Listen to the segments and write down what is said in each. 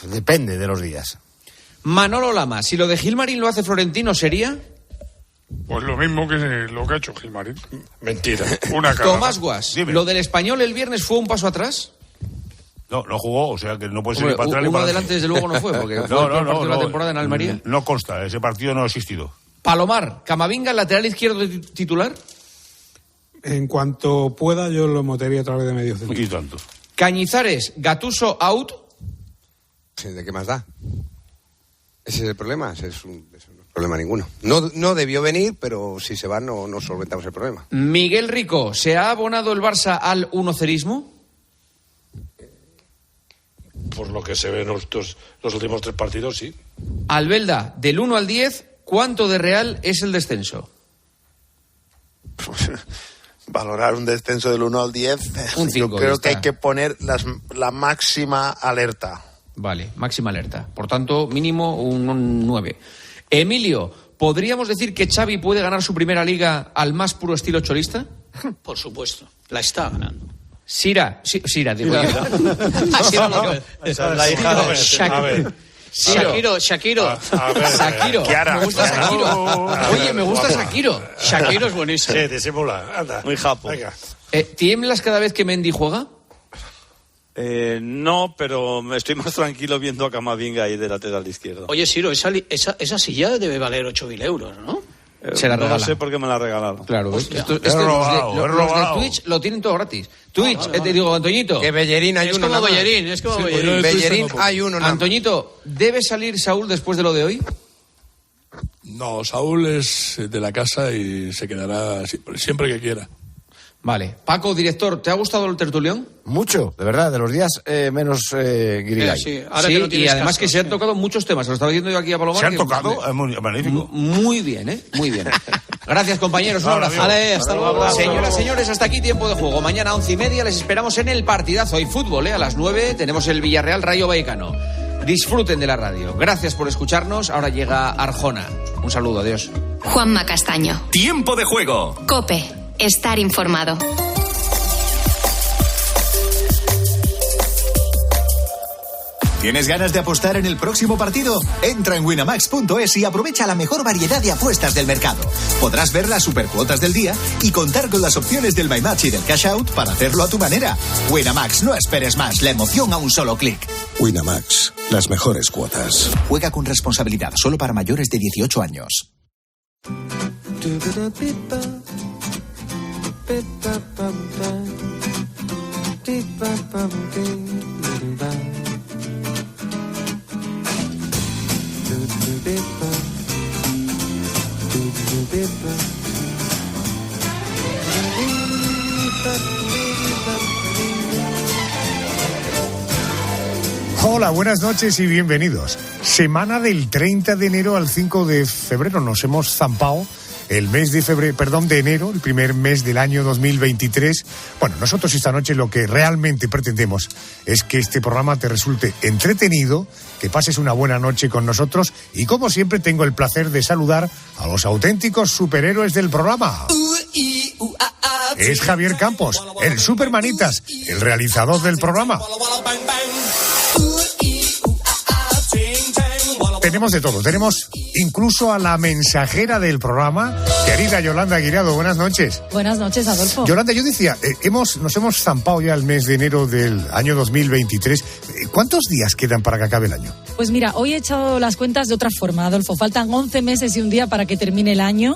Depende de los días. Manolo Lama, si lo de Gilmarín lo hace Florentino, ¿sería? Pues lo mismo que lo que ha hecho Gilmarín. Mentira. Una cara. Tomás Guas, ¿lo del Español el viernes fue un paso atrás? No jugó, o sea que no puede ser ni para atrás ni uno para adelante desde luego no fue, porque fue el peor partido de la temporada en Almería. No consta, ese partido no ha existido. Palomar, ¿Camavinga, lateral izquierdo titular? En cuanto pueda, yo lo metería a través de medios centro. Y tanto. Cañizares, Gattuso, out. ¿De qué más da? Ese es el problema, ese no es problema ninguno. No debió venir, pero si se va no solventamos el problema. Miguel Rico, ¿se ha abonado el Barça al unocerismo? Por lo que se ve en los últimos 3 partidos, sí. Albelda, del 1 al 10, ¿cuánto de real es el descenso? Pues, valorar un descenso del 1 al 10, un 5, yo creo que hay que poner la máxima alerta. Vale, máxima alerta. Por tanto, mínimo un 9. Emilio, ¿podríamos decir que Xavi puede ganar su primera liga al más puro estilo cholista? Por supuesto, la está ganando. Sira, digo yo. La hija de Shakiro. Shakiro. Me gusta Shakiro. Oye, me gusta Shakiro. Shakiro es buenísimo. Sí, disimula. Anda. Muy japo. ¿Tiemblas cada vez que Mendy juega? No, pero estoy más tranquilo viendo a Camavinga ahí de lateral izquierdo. Oye, Siro, esa silla debe valer 8.000 euros, ¿no? Se la regala. No sé por qué me la regalaron. Claro, los de Twitch lo tienen todo gratis. Twitch, te digo, Antoñito. Que Bellerín hay uno. Es como Bellerín. Bellerín hay uno. Antoñito, ¿debe salir Saúl después de lo de hoy? No, Saúl es de la casa y se quedará siempre que quiera. Vale. Paco, director, ¿te ha gustado el tertulión? Mucho, de verdad, de los días menos guirigay. Sí, y además que se han tocado muchos temas. Lo estaba diciendo yo aquí a Palomar. ¿Se han tocado? Es magnífico. Muy bien, muy bien. Gracias, compañeros. Un abrazo. Vale, hasta luego. Señoras, señores, hasta aquí tiempo de juego. Mañana 11:30 les esperamos en el partidazo. Hay fútbol, a las 9 tenemos el Villarreal Rayo Vallecano. Disfruten de la radio. Gracias por escucharnos. Ahora llega Arjona. Un saludo, adiós. Juanma Castaño. Tiempo de juego. COPE. Estar informado. ¿Tienes ganas de apostar en el próximo partido? Entra en winamax.es y aprovecha la mejor variedad de apuestas del mercado. Podrás ver las supercuotas del día y contar con las opciones del My Match y del Cash Out para hacerlo a tu manera. Winamax, no esperes más. La emoción a un solo clic. Winamax, las mejores cuotas. Juega con responsabilidad, solo para mayores de 18 años. Hola, buenas noches y bienvenidos. Semana del 30 de enero al 5 de febrero. Nos hemos zampado el mes de enero, el primer mes del año 2023. Bueno, nosotros esta noche lo que realmente pretendemos es que este programa te resulte entretenido, que pases una buena noche con nosotros y como siempre tengo el placer de saludar a los auténticos superhéroes del programa. Es Javier Campos, el Supermanitas, el realizador del programa. Tenemos de todo, tenemos incluso a la mensajera del programa, querida Yolanda Guirado. Buenas noches. Buenas noches, Adolfo. Yolanda, yo decía, nos hemos zampado ya el mes de enero del año 2023. ¿Cuántos días quedan para que acabe el año? Pues mira, hoy he echado las cuentas de otra forma, Adolfo. Faltan 11 meses y un día para que termine el año.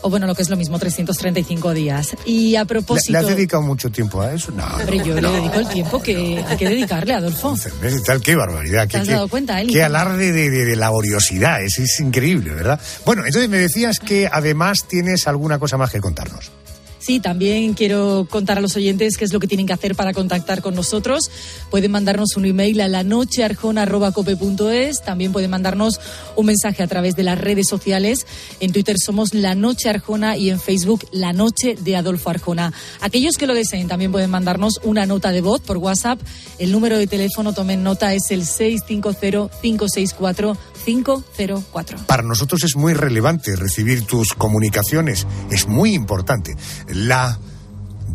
O bueno, lo que es lo mismo, 335 días. Y a propósito... ¿Le has dedicado mucho tiempo a eso? No. Hombre, yo le dedico el tiempo que hay que dedicarle, Adolfo. 11 meses y tal, qué barbaridad. ¿Te has dado cuenta, Eli? Qué alarde de laboriosidad, es increíble, ¿verdad? Bueno, entonces me decías que además tienes alguna cosa más que contarnos. Sí, también quiero contar a los oyentes qué es lo que tienen que hacer para contactar con nosotros. Pueden mandarnos un email a lanochearjona@cope.es. También pueden mandarnos un mensaje a través de las redes sociales. En Twitter somos La Noche Arjona y en Facebook La Noche de Adolfo Arjona. Aquellos que lo deseen también pueden mandarnos una nota de voz por WhatsApp. El número de teléfono, tomen nota, es el 650-564-504. Para nosotros es muy relevante recibir tus comunicaciones. Es muy importante. La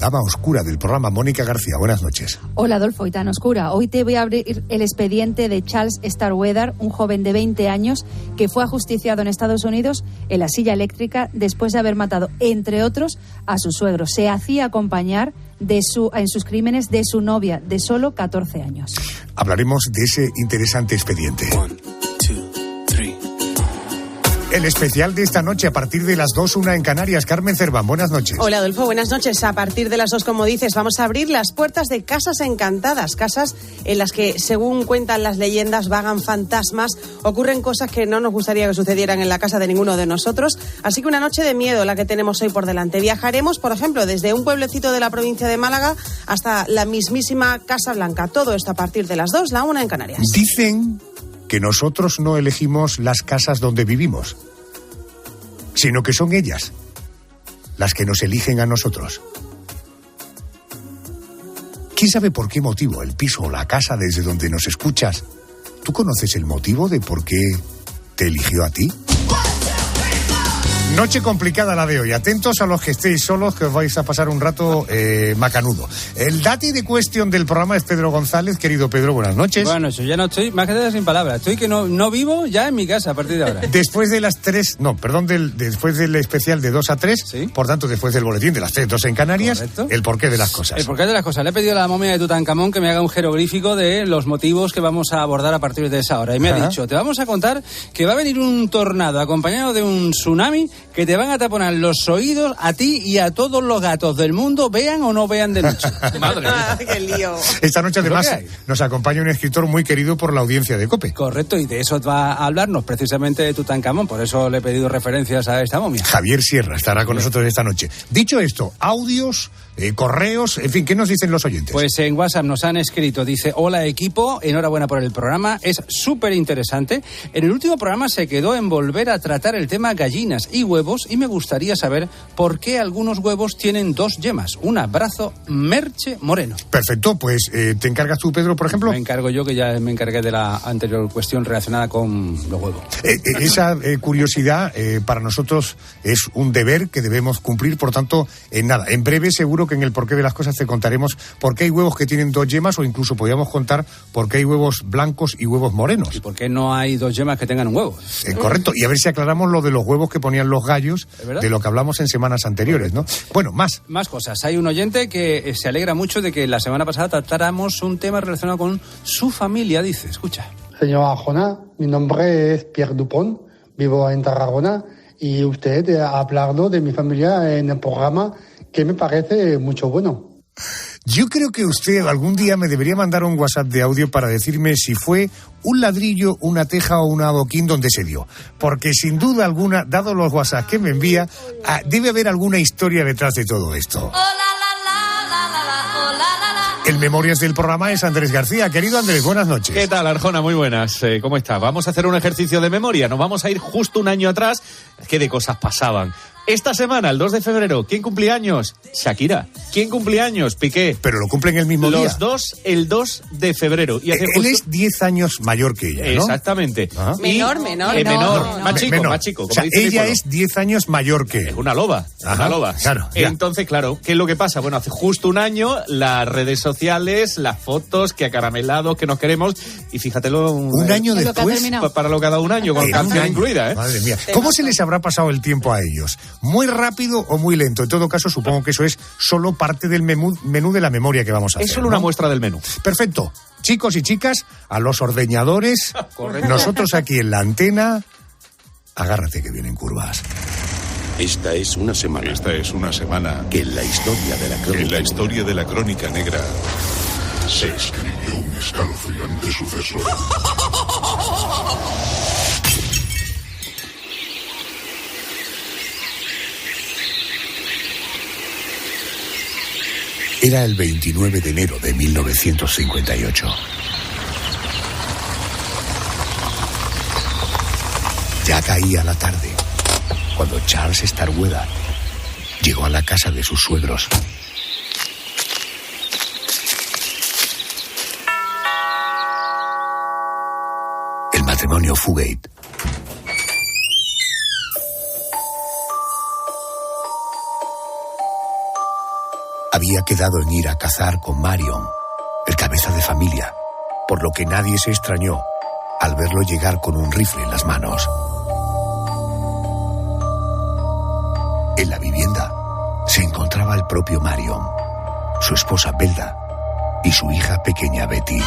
dama oscura del programa, Mónica García. Buenas noches. Hola, Adolfo, y tan oscura. Hoy te voy a abrir el expediente de Charles Starkweather, un joven de 20 años que fue ajusticiado en Estados Unidos en la silla eléctrica después de haber matado, entre otros, a su suegro. Se hacía acompañar en sus crímenes de su novia, de solo 14 años. Hablaremos de ese interesante expediente. El especial de esta noche a partir de las 2, 1 en Canarias. Carmen Cerván, buenas noches. Hola, Adolfo, buenas noches. A partir de las 2, como dices, vamos a abrir las puertas de casas encantadas, casas en las que, según cuentan las leyendas, vagan fantasmas, ocurren cosas que no nos gustaría que sucedieran en la casa de ninguno de nosotros. Así que una noche de miedo la que tenemos hoy por delante. Viajaremos, por ejemplo, desde un pueblecito de la provincia de Málaga hasta la mismísima Casa Blanca. Todo esto a partir de las 2, la 1 en Canarias. Dicen que nosotros no elegimos las casas donde vivimos, sino que son ellas las que nos eligen a nosotros. ¿Quién sabe por qué motivo el piso o la casa desde donde nos escuchas? ¿Tú conoces el motivo de por qué te eligió a ti? Noche complicada la de hoy. Atentos a los que estéis solos, que os vais a pasar un rato macanudo. El dati de cuestión del programa es Pedro González. Querido Pedro, buenas noches. Buenas noches. Ya no estoy, más que nada sin palabras. Estoy que no vivo ya en mi casa a partir de ahora. Después de las 3, después del especial de 2 a 3, ¿sí? Por tanto, después del boletín de las 3, 2 en Canarias, correcto. El porqué de las cosas. El porqué de las cosas. Le he pedido a la momia de Tutankamón que me haga un jeroglífico de los motivos que vamos a abordar a partir de esa hora. Y me ha dicho, te vamos a contar que va a venir un tornado acompañado de un tsunami que te van a taponar los oídos a ti y a todos los gatos del mundo, vean o no vean de noche. Madre mía. ¡Qué lío! Esta noche, además, nos acompaña un escritor muy querido por la audiencia de COPE. Correcto, y de eso va a hablarnos precisamente de Tutankamón, por eso le he pedido referencias a esta momia. Javier Sierra estará con nosotros esta noche. Dicho esto, audios, correos, en fin, ¿qué nos dicen los oyentes? Pues en WhatsApp nos han escrito, dice, hola equipo, enhorabuena por el programa, es súper interesante. En el último programa se quedó en volver a tratar el tema gallinas y huevos y me gustaría saber por qué algunos huevos tienen 2 yemas. Un abrazo, Merche Moreno. Perfecto, pues ¿te encargas tú, Pedro, por ejemplo? Me encargo yo, que ya me encargué de la anterior cuestión relacionada con los huevos. Esa curiosidad para nosotros es un deber que debemos cumplir, por tanto, en breve seguro que en el porqué de las cosas te contaremos por qué hay huevos que tienen 2 yemas o incluso podríamos contar por qué hay huevos blancos y huevos morenos. ¿Y por qué no hay 2 yemas que tengan un huevo? Correcto, y a ver si aclaramos lo de los huevos que ponían los gallos, de lo que hablamos en semanas anteriores, ¿no? Bueno, más cosas. Hay un oyente que se alegra mucho de que la semana pasada tratáramos un tema relacionado con su familia, dice, escucha. Señor Arjona, mi nombre es Pierre Dupont, vivo en Tarragona y usted ha hablado de mi familia en el programa que me parece mucho bueno. Yo creo que usted algún día me debería mandar un WhatsApp de audio para decirme si fue un ladrillo, una teja o un adoquín donde se dio. Porque sin duda alguna, dado los WhatsApp que me envía, debe haber alguna historia detrás de todo esto. El Memorias del programa es Andrés García. Querido Andrés, buenas noches. ¿Qué tal, Arjona? Muy buenas. ¿Cómo estás? Vamos a hacer un ejercicio de memoria. Nos vamos a ir justo un año atrás. ¿Qué de cosas pasaban? Esta semana, el 2 de febrero, ¿quién cumplía años? Shakira. ¿Quién cumplía años? Piqué. Pero lo cumplen el mismo día. Los dos, el 2 de febrero. Y él es 10 años mayor que ella, ¿no? Exactamente. ¿Ah? Menor. Más chico. O sea, ella es 10 años mayor que él. Es una loba. Ajá, una loba. Claro. Entonces, claro, ¿qué es lo que pasa? Bueno, hace justo un año, las redes sociales, las fotos, que acaramelados, que nos queremos. Y fíjatelo. Un año después. Para lo que ha dado un año, con canción incluida, ¿eh? Madre mía. ¿Cómo se les habrá pasado el tiempo a ellos? ¿Muy rápido o muy lento? En todo caso, supongo que eso es solo parte del menú de la memoria que vamos a hacer. Es solo una muestra del menú. Perfecto. Chicos y chicas, a los ordeñadores, nosotros aquí en la antena, agárrate que vienen curvas. Esta es una semana que en la historia de la crónica negra se escribió un escalofriante suceso. Era el 29 de enero de 1958. Ya caía la tarde cuando Charles Starkweather llegó a la casa de sus suegros. El matrimonio Fugate había había quedado en ir a cazar con Marion, el cabeza de familia, por lo que nadie se extrañó al verlo llegar con un rifle en las manos. En la vivienda se encontraba el propio Marion, su esposa Belda y su hija pequeña Betty.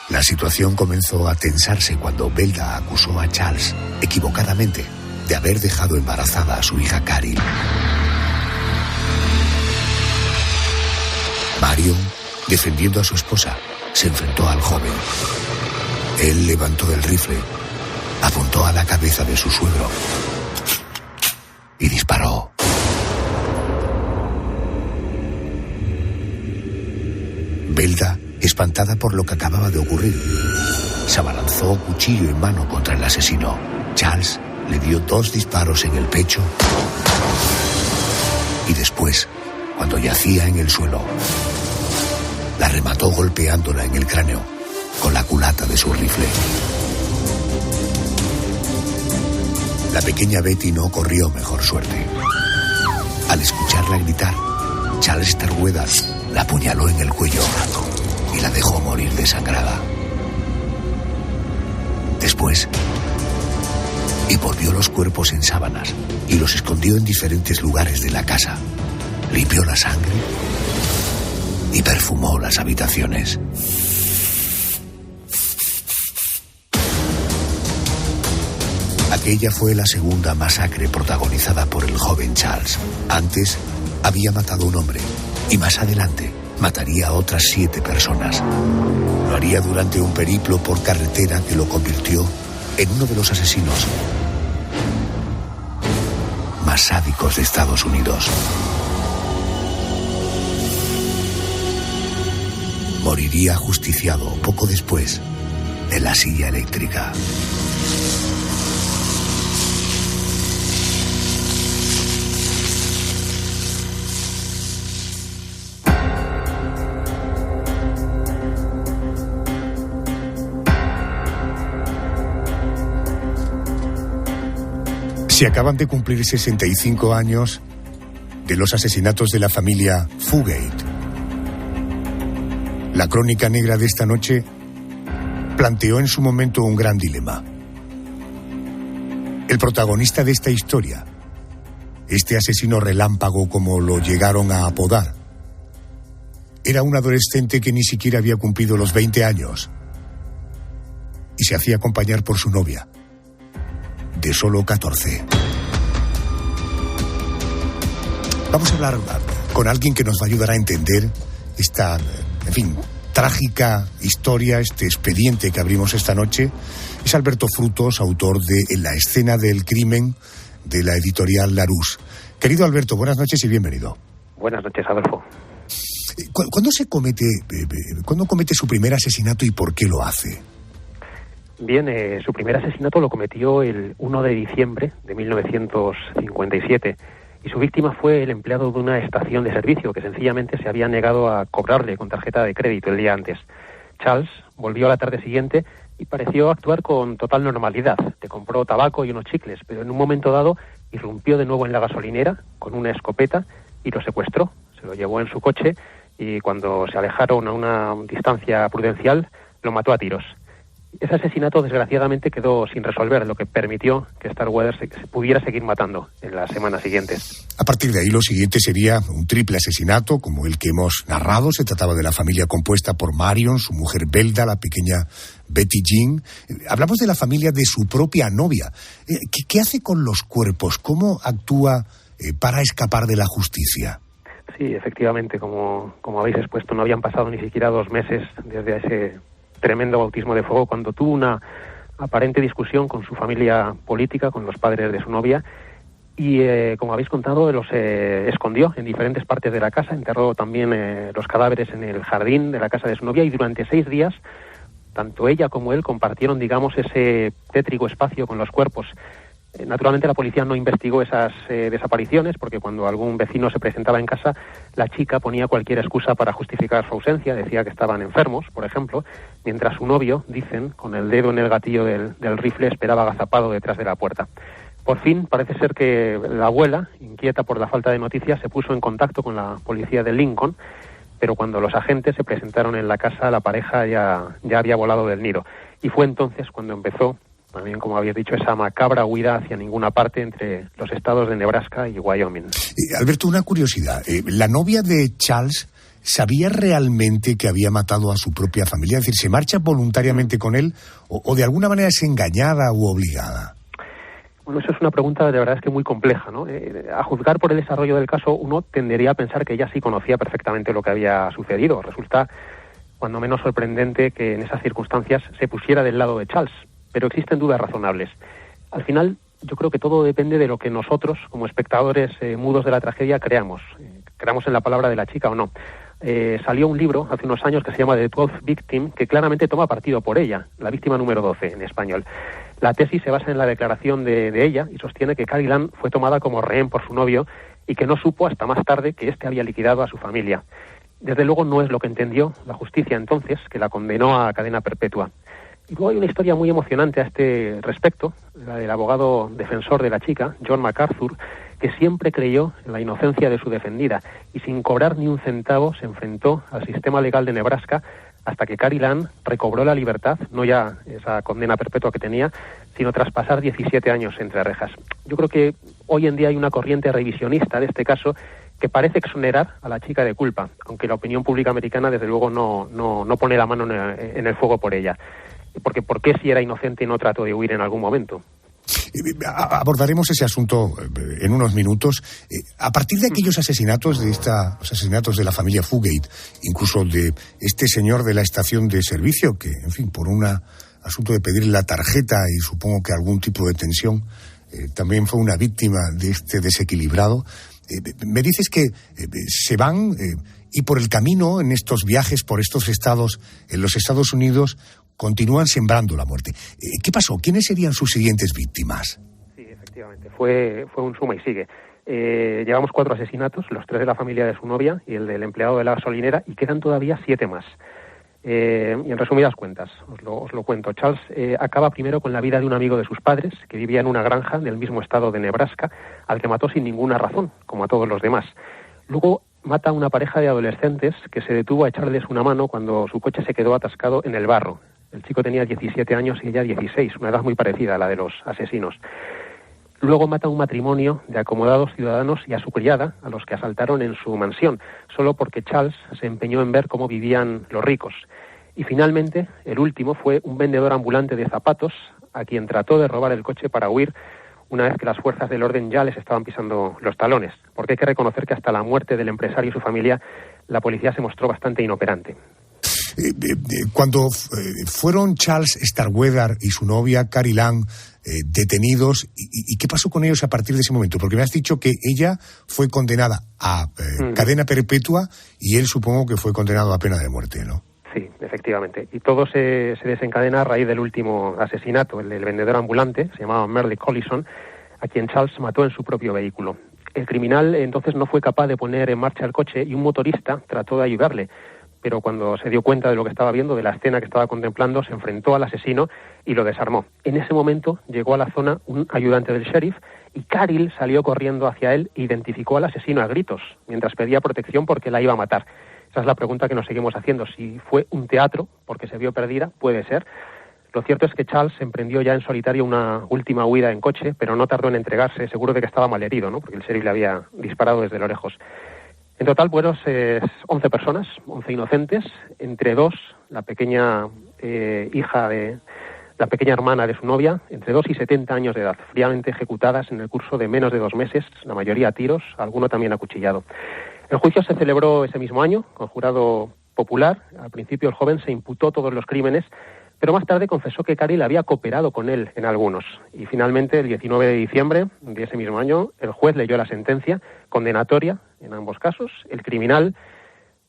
La situación comenzó a tensarse cuando Belda acusó a Charles, equivocadamente, de haber dejado embarazada a su hija Caril. Marion, defendiendo a su esposa, se enfrentó al joven. Él levantó el rifle, apuntó a la cabeza de su suegro y disparó. Belda, espantada por lo que acababa de ocurrir, se abalanzó cuchillo en mano contra el asesino. Charles le dio 2 disparos en el pecho y después, cuando yacía en el suelo, la remató golpeándola en el cráneo con la culata de su rifle. La pequeña Betty no corrió mejor suerte. Al escucharla gritar, Charles Starkweather la apuñaló en el cuello y la dejó morir desangrada. Después, envolvió los cuerpos en sábanas y los escondió en diferentes lugares de la casa. Limpió la sangre y perfumó las habitaciones. Aquella fue la segunda masacre protagonizada por el joven Charles. Antes había matado a un hombre y más adelante mataría a otras 7 personas. Lo haría durante un periplo por carretera que lo convirtió en uno de los asesinos más sádicos de Estados Unidos. Moriría ajusticiado poco después en la silla eléctrica. Se acaban de cumplir 65 años de los asesinatos de la familia Fugate. La crónica negra de esta noche planteó en su momento un gran dilema. El protagonista de esta historia, este asesino relámpago como lo llegaron a apodar, era un adolescente que ni siquiera había cumplido los 20 años y se hacía acompañar por su novia, de solo 14. Vamos a hablar con alguien que nos va a ayudar a entender esta, trágica historia, este expediente que abrimos esta noche. Es Alberto Frutos, autor de En la escena del crimen, de la editorial Larousse. Querido Alberto, buenas noches y bienvenido. Buenas noches, Adolfo. ¿Cuándo comete su primer asesinato y por qué lo hace? Bien, su primer asesinato lo cometió el 1 de diciembre de 1957 y su víctima fue el empleado de una estación de servicio que sencillamente se había negado a cobrarle con tarjeta de crédito el día antes. Charles volvió a la tarde siguiente y pareció actuar con total normalidad. Le compró tabaco y unos chicles, pero en un momento dado irrumpió de nuevo en la gasolinera con una escopeta y lo secuestró. Se lo llevó en su coche y cuando se alejaron a una distancia prudencial lo mató a tiros. Ese asesinato, desgraciadamente, quedó sin resolver, lo que permitió que Starkweather se pudiera seguir matando en las semanas siguientes. A partir de ahí, lo siguiente sería un triple asesinato, como el que hemos narrado. Se trataba de la familia compuesta por Marion, su mujer Belda, la pequeña Betty Jean. Hablamos de la familia de su propia novia. ¿Qué hace con los cuerpos? ¿Cómo actúa para escapar de la justicia? Sí, efectivamente, como habéis expuesto, no habían pasado ni siquiera 2 meses desde ese tremendo bautismo de fuego, cuando tuvo una aparente discusión con su familia política, con los padres de su novia, y como habéis contado, los escondió en diferentes partes de la casa, enterró también los cadáveres en el jardín de la casa de su novia, y durante 6 días, tanto ella como él compartieron, digamos, ese tétrico espacio con los cuerpos. Naturalmente la policía no investigó esas desapariciones porque cuando algún vecino se presentaba en casa, la chica ponía cualquier excusa para justificar su ausencia, decía que estaban enfermos, por ejemplo, mientras su novio, dicen, con el dedo en el gatillo del rifle esperaba agazapado detrás de la puerta. Por fin, parece ser que la abuela, inquieta por la falta de noticias, se puso en contacto con la policía de Lincoln, pero cuando los agentes se presentaron en la casa, la pareja ya había volado del nido. Y fue entonces cuando empezó, también como habéis dicho, esa macabra huida hacia ninguna parte entre los estados de Nebraska y Wyoming. Alberto, una curiosidad. ¿La novia de Charles sabía realmente que había matado a su propia familia? Es decir, ¿se marcha voluntariamente con él o de alguna manera es engañada u obligada? Bueno, eso es una pregunta de verdad es que muy compleja, ¿no? A juzgar por el desarrollo del caso, uno tendería a pensar que ella sí conocía perfectamente lo que había sucedido. Resulta, cuando menos sorprendente, que en esas circunstancias se pusiera del lado de Charles, pero existen dudas razonables. Al final, yo creo que todo depende de lo que nosotros, como espectadores mudos de la tragedia, creamos en la palabra de la chica o no. Salió un libro hace unos años que se llama The 12th Victim, que claramente toma partido por ella, la víctima número 12 en español. La tesis se basa en la declaración de ella y sostiene que Carrie Lam fue tomada como rehén por su novio y que no supo hasta más tarde que éste había liquidado a su familia. Desde luego no es lo que entendió la justicia entonces, que la condenó a cadena perpetua. Y luego hay una historia muy emocionante a este respecto, la del abogado defensor de la chica, John MacArthur, que siempre creyó en la inocencia de su defendida y sin cobrar ni un centavo se enfrentó al sistema legal de Nebraska hasta que Carrie Lam recobró la libertad, no ya esa condena perpetua que tenía, sino tras pasar 17 años entre rejas. Yo creo que hoy en día hay una corriente revisionista de este caso que parece exonerar a la chica de culpa, aunque la opinión pública americana desde luego no pone la mano en el fuego por ella. Porque ¿por qué si era inocente no trató de huir en algún momento? Abordaremos ese asunto en unos minutos. A partir de aquellos asesinatos, los asesinatos de la familia Fugate, incluso de este señor de la estación de servicio, que, en fin, por un asunto de pedir la tarjeta y supongo que algún tipo de tensión, también fue una víctima de este desequilibrado. Me dices que se van y por el camino, en estos viajes por estos estados, en los Estados Unidos, continúan sembrando la muerte. ¿Qué pasó? ¿Quiénes serían sus siguientes víctimas? Sí, efectivamente, fue un suma y sigue. Llevamos 4 asesinatos, los 3 de la familia de su novia y el del empleado de la gasolinera, y quedan todavía 7 más. Y en resumidas cuentas, os lo cuento. Charles acaba primero con la vida de un amigo de sus padres, que vivía en una granja del mismo estado de Nebraska, al que mató sin ninguna razón, como a todos los demás. Luego mata a una pareja de adolescentes que se detuvo a echarles una mano cuando su coche se quedó atascado en el barro. El chico tenía 17 años y ella 16, una edad muy parecida a la de los asesinos. Luego mata a un matrimonio de acomodados ciudadanos y a su criada, a los que asaltaron en su mansión, solo porque Charles se empeñó en ver cómo vivían los ricos. Y finalmente, el último fue un vendedor ambulante de zapatos, a quien trató de robar el coche para huir, una vez que las fuerzas del orden ya les estaban pisando los talones. Porque hay que reconocer que hasta la muerte del empresario y su familia, la policía se mostró bastante inoperante. Cuando fueron Charles Starkweather y su novia Carrie Lam detenidos, ¿y qué pasó con ellos a partir de ese momento? Porque me has dicho que ella fue condenada a cadena perpetua y él supongo que fue condenado a pena de muerte, ¿no? Sí, efectivamente. Y todo se desencadena a raíz del último asesinato, el del vendedor ambulante, se llamaba Merle Collison, a quien Charles mató en su propio vehículo. El criminal entonces no fue capaz de poner en marcha el coche y un motorista trató de ayudarle, pero cuando se dio cuenta de lo que estaba viendo, de la escena que estaba contemplando, se enfrentó al asesino y lo desarmó. En ese momento llegó a la zona un ayudante del sheriff y Carrie salió corriendo hacia él e identificó al asesino a gritos, mientras pedía protección porque la iba a matar. Esa es la pregunta que nos seguimos haciendo. Si fue un teatro, porque se vio perdida, puede ser. Lo cierto es que Charles emprendió ya en solitario una última huida en coche, pero no tardó en entregarse, seguro de que estaba malherido, ¿no? Porque el sheriff le había disparado desde lo lejos. En total, 11 personas, 11 inocentes, entre 2, la pequeña la pequeña hermana de su novia, entre 2 y 70 años de edad, fríamente ejecutadas en el curso de menos de 2 meses, la mayoría a tiros, alguno también acuchillado. El juicio se celebró ese mismo año, con jurado popular. Al principio el joven se imputó todos los crímenes, pero más tarde confesó que Carrie había cooperado con él en algunos. Y finalmente, el 19 de diciembre de ese mismo año, el juez leyó la sentencia condenatoria en ambos casos. El criminal,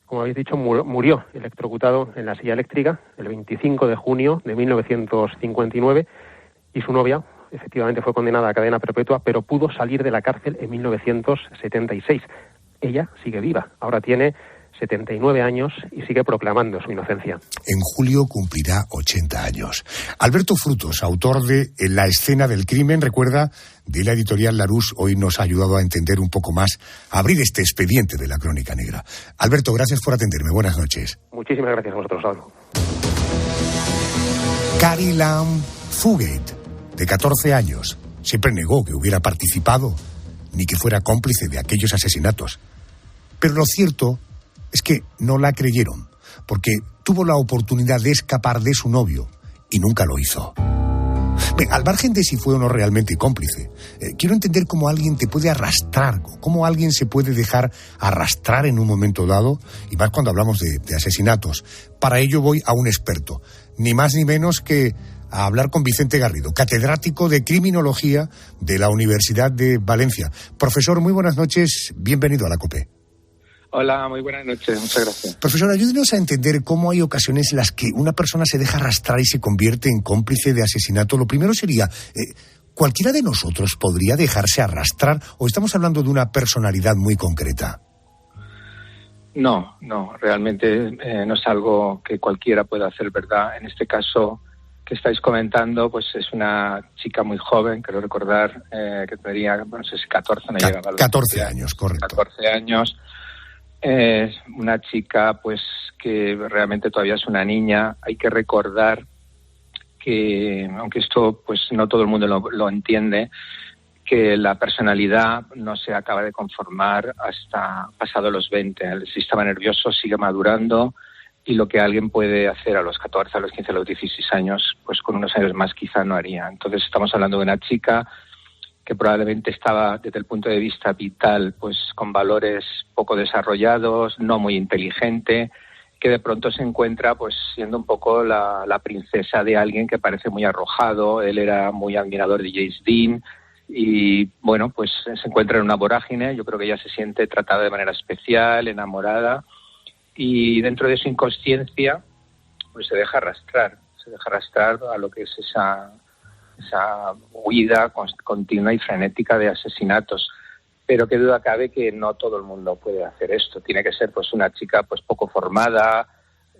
como habéis dicho, murió electrocutado en la silla eléctrica el 25 de junio de 1959 y su novia efectivamente fue condenada a cadena perpetua, pero pudo salir de la cárcel en 1976. Ella sigue viva. Ahora tiene 79 años y sigue proclamando su inocencia. En julio cumplirá 80 años. Alberto Frutos, autor de En la escena del crimen, recuerda, de la editorial Larousse, hoy nos ha ayudado a entender un poco más, a abrir este expediente de la Crónica Negra. Alberto, gracias por atenderme. Buenas noches. Muchísimas gracias a vosotros, Álvaro. Carrie Lam Fugate, de 14 años, siempre negó que hubiera participado ni que fuera cómplice de aquellos asesinatos. Pero lo cierto es que no la creyeron, porque tuvo la oportunidad de escapar de su novio y nunca lo hizo. Al margen de si fue o no realmente cómplice, quiero entender cómo alguien te puede arrastrar, cómo alguien se puede dejar arrastrar en un momento dado, y más cuando hablamos de asesinatos. Para ello voy a un experto, ni más ni menos que a hablar con Vicente Garrido, catedrático de Criminología de la Universidad de Valencia. Profesor, muy buenas noches, bienvenido a la COPE. Hola, muy buenas noches, muchas gracias. Profesor, ayúdenos a entender cómo hay ocasiones en las que una persona se deja arrastrar y se convierte en cómplice de asesinato. Lo primero sería, ¿cualquiera de nosotros podría dejarse arrastrar o estamos hablando de una personalidad muy concreta? No, realmente no es algo que cualquiera pueda hacer, ¿verdad? En este caso que estáis comentando, pues es una chica muy joven, creo recordar, que tendría, no sé si 14, no llegaba a los 14 años, correcto. 14 años. Es una chica pues que realmente todavía es una niña. Hay que recordar que, aunque esto pues no todo el mundo lo entiende, que la personalidad no se acaba de conformar hasta pasado los 20. El sistema nervioso sigue madurando y lo que alguien puede hacer a los 14, a los 15, a los 16 años, pues con unos años más quizá no haría. Entonces estamos hablando de una chica que probablemente estaba desde el punto de vista vital pues con valores poco desarrollados, no muy inteligente, que de pronto se encuentra pues siendo un poco la princesa de alguien que parece muy arrojado. Él era muy admirador de James Dean y bueno, pues se encuentra en una vorágine. Yo creo que ella se siente tratada de manera especial, enamorada, y dentro de su inconsciencia pues se deja arrastrar a lo que es esa huida continua y frenética de asesinatos. Pero qué duda cabe que no todo el mundo puede hacer esto. Tiene que ser pues una chica pues poco formada,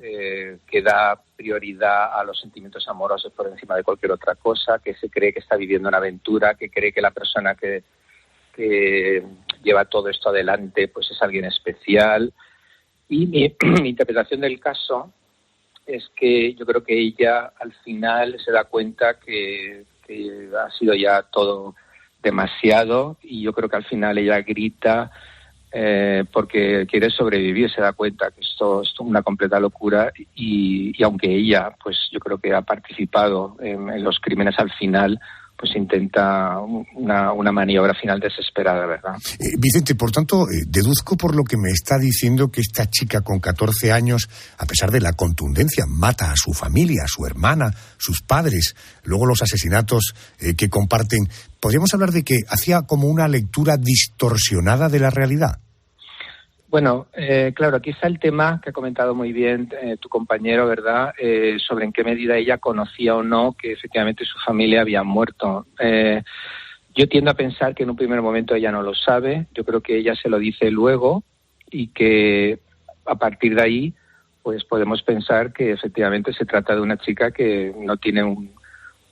que da prioridad a los sentimientos amorosos por encima de cualquier otra cosa, que se cree que está viviendo una aventura, que cree que la persona que lleva todo esto adelante pues es alguien especial. Y mi interpretación del caso es que yo creo que ella al final se da cuenta que ha sido ya todo demasiado, y yo creo que al final ella grita porque quiere sobrevivir. Se da cuenta que esto es una completa locura y aunque ella pues yo creo que ha participado en los crímenes, al final pues intenta una maniobra final desesperada, ¿verdad? Vicente, por tanto, deduzco por lo que me está diciendo que esta chica con 14 años, a pesar de la contundencia, mata a su familia, a su hermana, sus padres, luego los asesinatos que comparten. ¿Podríamos hablar de que hacía como una lectura distorsionada de la realidad? Bueno, claro, aquí está el tema que ha comentado muy bien tu compañero, ¿verdad?, sobre en qué medida ella conocía o no que efectivamente su familia había muerto. Yo tiendo a pensar que en un primer momento ella no lo sabe. Yo creo que ella se lo dice luego y que a partir de ahí pues podemos pensar que efectivamente se trata de una chica que no tiene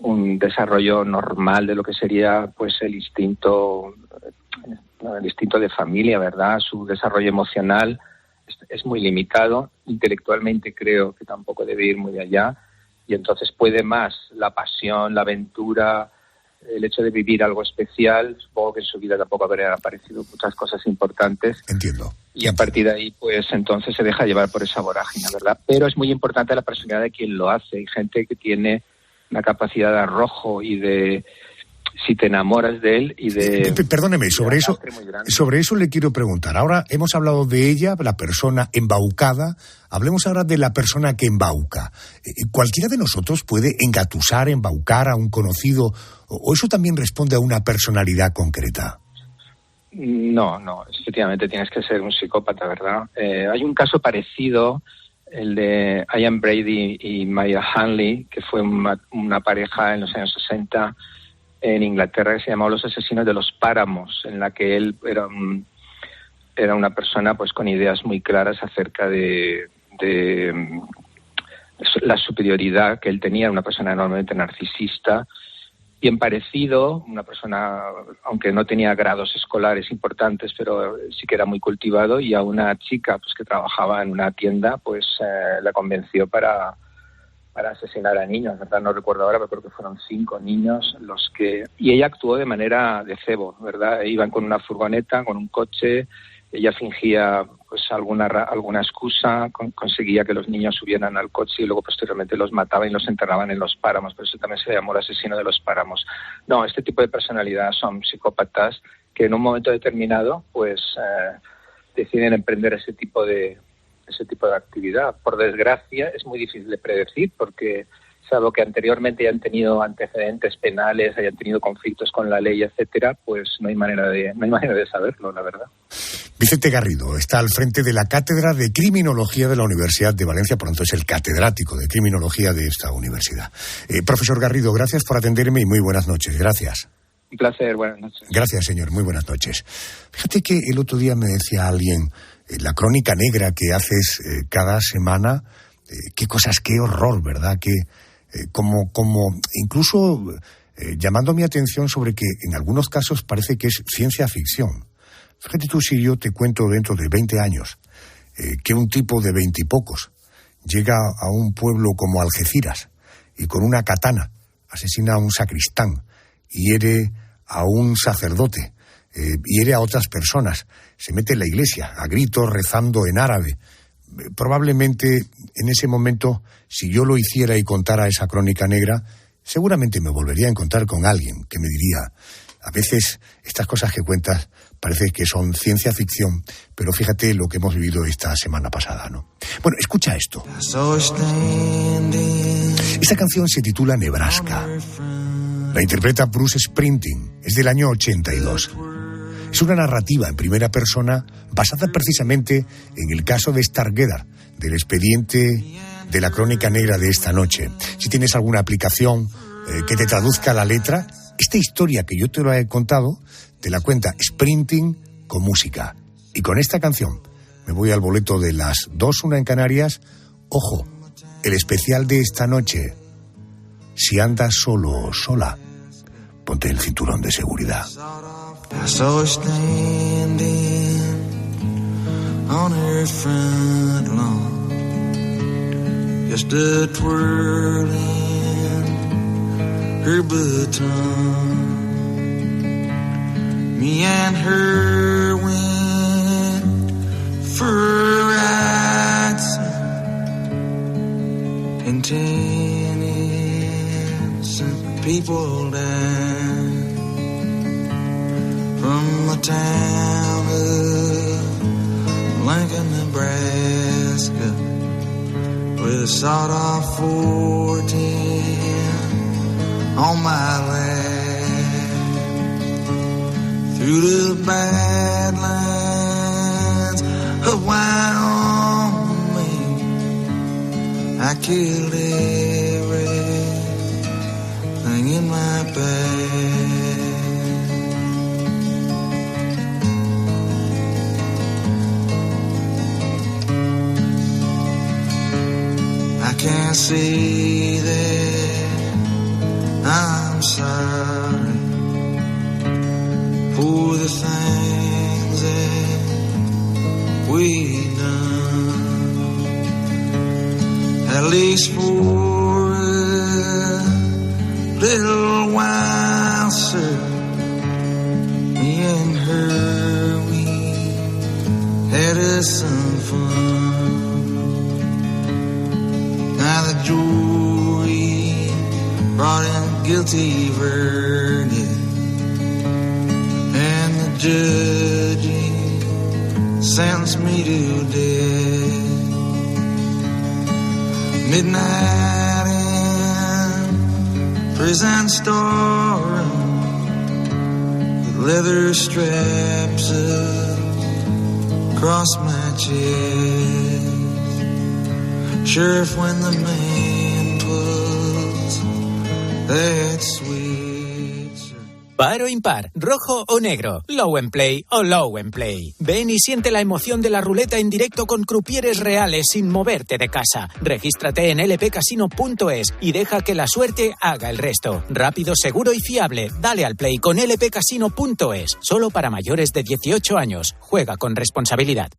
un desarrollo normal de lo que sería pues el instinto de familia, ¿verdad? Su desarrollo emocional es muy limitado. Intelectualmente creo que tampoco debe ir muy allá, y entonces puede más la pasión, la aventura, el hecho de vivir algo especial. Supongo que en su vida tampoco habrían aparecido muchas cosas importantes. Entiendo. Y a partir de ahí, pues entonces se deja llevar por esa vorágine, ¿verdad? Pero es muy importante la personalidad de quien lo hace. Hay gente que tiene una capacidad de arrojo y de, si te enamoras de él y de... Perdóneme, sobre eso le quiero preguntar. Ahora hemos hablado de ella, la persona embaucada. Hablemos ahora de la persona que embauca. ¿Cualquiera de nosotros puede engatusar, embaucar a un conocido? ¿O eso también responde a una personalidad concreta? No, efectivamente tienes que ser un psicópata, ¿verdad? Hay un caso parecido, el de Ian Brady y Maya Hanley, que fue una pareja en los años 60 en Inglaterra, que se llamaba Los asesinos de los páramos, en la que él era un era una persona pues con ideas muy claras acerca de la superioridad que él tenía, una persona enormemente narcisista, bien parecido, una persona, aunque no tenía grados escolares importantes, pero sí que era muy cultivado, y a una chica pues que trabajaba en una tienda, pues la convenció para asesinar a niños, ¿verdad? No recuerdo ahora, pero creo que fueron 5 niños los que... Y ella actuó de manera de cebo, ¿verdad? Iban con una furgoneta, con un coche, ella fingía pues alguna excusa, conseguía que los niños subieran al coche y luego posteriormente los mataban y los enterraban en los páramos, por eso también se llamó el asesino de los páramos. No, este tipo de personalidad son psicópatas que en un momento determinado pues deciden emprender ese tipo de actividad. Por desgracia es muy difícil de predecir porque salvo que anteriormente hayan tenido antecedentes penales, hayan tenido conflictos con la ley, etcétera, pues no hay manera de saberlo, la verdad. Vicente Garrido está al frente de la Cátedra de Criminología de la Universidad de Valencia, por lo tanto es el catedrático de Criminología de esta universidad. Profesor Garrido, gracias por atenderme y muy buenas noches. Gracias. Un placer, buenas noches. Gracias, señor, muy buenas noches. Fíjate que el otro día me decía alguien, la crónica negra que haces cada semana, qué cosas, qué horror, ¿verdad? Que como incluso llamando mi atención sobre que en algunos casos parece que es ciencia ficción. Fíjate tú si yo te cuento dentro de 20 años que un tipo de 20 y pocos llega a un pueblo como Algeciras y con una katana asesina a un sacristán, hiere a un sacerdote, hiere a otras personas, se mete en la iglesia a gritos rezando en árabe. Probablemente en ese momento, si yo lo hiciera y contara esa crónica negra, seguramente me volvería a encontrar con alguien que me diría, a veces estas cosas que cuentas parece que son ciencia ficción, pero fíjate lo que hemos vivido esta semana pasada, ¿no? Bueno, escucha esto. Esta canción se titula Nebraska. La interpreta Bruce Springsteen, es del año 82. Es una narrativa en primera persona basada precisamente en el caso de Starkweather, del expediente de la crónica negra de esta noche. Si tienes alguna aplicación que te traduzca la letra, esta historia que yo te lo he contado, te la cuenta Springsteen con música. Y con esta canción me voy al boleto de las 2:01 en Canarias. Ojo, el especial de esta noche. Si andas solo o sola, ponte el cinturón de seguridad. I saw her standing on her front lawn, just a twirling her baton. Me and her went for a ride, and 10 innocent people died. From the town of Lincoln, Nebraska, with a sawed-off 410 on my lap, through the Badlands of Wyoming, I killed everything in my bag. Can't say that I'm sorry for the things that we've done, at least for a little while, sir. Me and her, we had us some fun. Now the jury brought in a guilty verdict, and the judge sentenced me to death. Midnight in prison storeroom, with leather straps across my chest. Sheriff, when the man was that sweet. Par o impar, rojo o negro, low and play o low and play. Ven y siente la emoción de la ruleta en directo con crupieres reales sin moverte de casa. Regístrate en lpcasino.es y deja que la suerte haga el resto. Rápido, seguro y fiable. Dale al play con lpcasino.es. Solo para mayores de 18 años. Juega con responsabilidad.